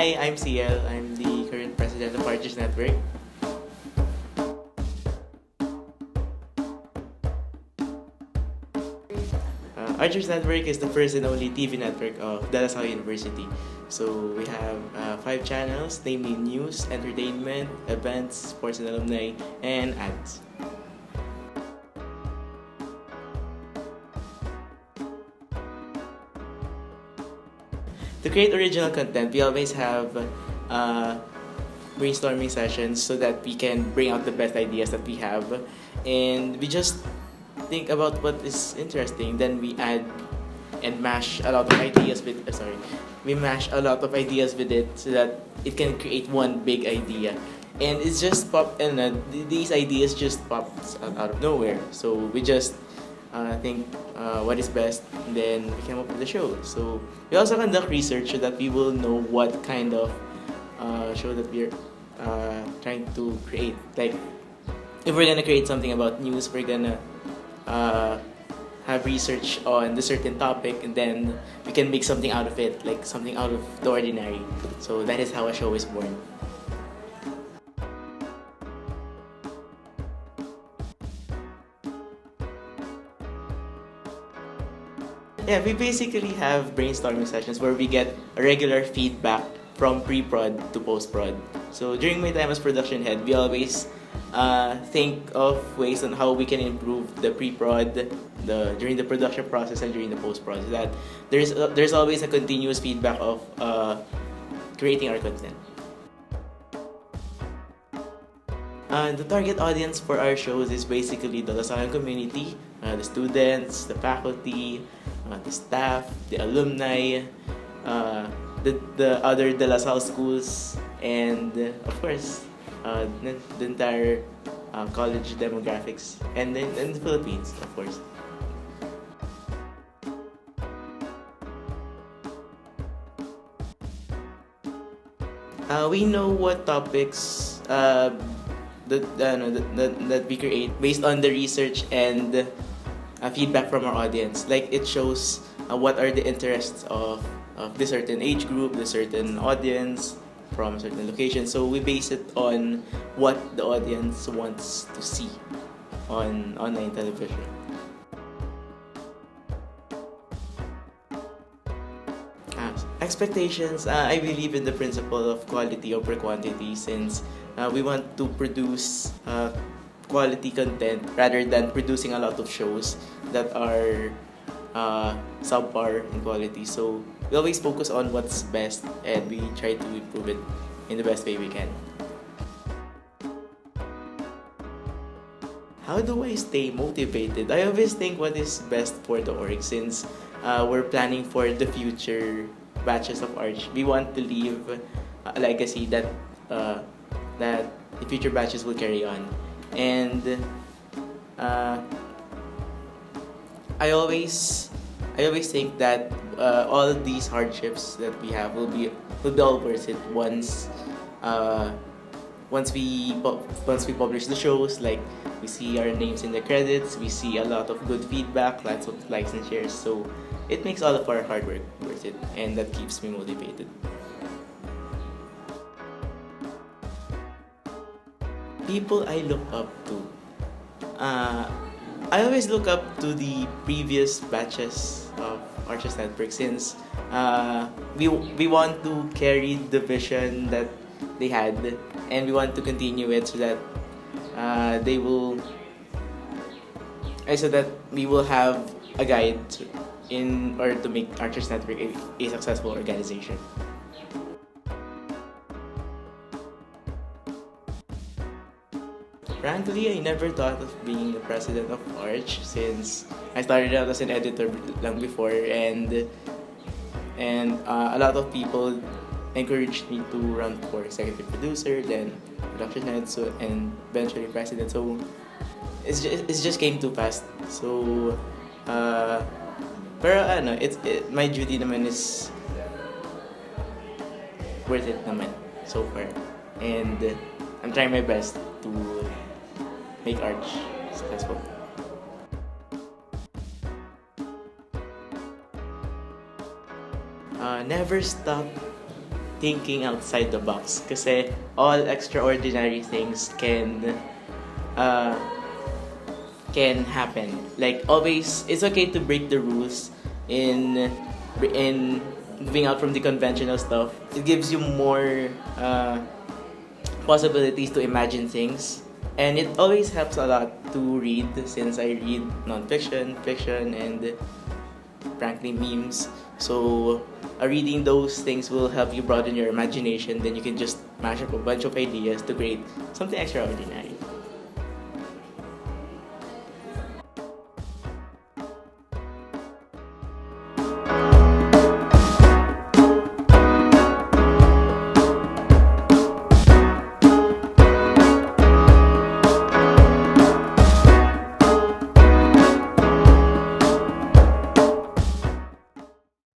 Hi, I'm CL. I'm the current president of Arches Network. Archers Network is the first and only TV network of De La Salle University. So we have 5 channels, namely news, entertainment, events, sports and alumni, and ads. To create original content, we always have brainstorming sessions so that we can bring out the best ideas that we have. And we just think about what is interesting, then we add and mash a lot of ideas with we mash a lot of ideas with it so that it can create one big idea. And it's just these ideas just pop out of nowhere. So we just think what is best, and then we come up with the show. So we also conduct research so that we will know what kind of show that we're trying to create. Like, if we're gonna create something about news, we're gonna have research on the certain topic, and then we can make something out of it, like something out of the ordinary. So that is how a show is born. Yeah, we basically have brainstorming sessions where we get a regular feedback from pre-prod to post-prod. So during my time as production head, we always think of ways on how we can improve the pre-prod, during the production process and during the post-prod. So that there's always a continuous feedback of creating our content. The target audience for our shows is basically the Lasalle community, the students, the faculty, the staff, the alumni, the other De La Salle schools, and of course, the entire college demographics, and the Philippines, of course. We know what topics that we create based on the research and feedback from our audience. Like, it shows what are the interests of the certain age group, the certain audience from a certain location. So we base it on what the audience wants to see on online television. Expectations, I believe in the principle of quality over quantity, since we want to produce quality content rather than producing a lot of shows that are subpar in quality. So we always focus on what's best, and we try to improve it in the best way we can. How do I stay motivated? I always think what is best for the org, since we're planning for the future batches of Arch. We want to leave a legacy that the future batches will carry on. And I always think that all these hardships that we have will be all worth it once we publish the shows. Like, we see our names in the credits, we see a lot of good feedback, lots of likes and shares. So it makes all of our hard work worth it, and that keeps me motivated. People I look up to. I always look up to the previous batches of Arches Network, since we want to carry the vision that they had, and we want to continue it so that we will have a guide in order to make Arches Network a successful organization. Frankly, I never thought of being the president of Arch, since I started out as an editor lang before, and a lot of people encouraged me to run for executive producer, then production head, and eventually president. So it just came too fast. So pero my duty naman is worth it naman so far, and I'm trying my best to make Arch successful. Never stop thinking outside the box. Kasi all extraordinary things uh, can happen. Like always, it's okay to break the rules in moving out from the conventional stuff. It gives you more possibilities to imagine things. And it always helps a lot to read since I read nonfiction, fiction, and frankly memes. So reading those things will help you broaden your imagination. Then you can just mash up a bunch of ideas to create something extraordinary.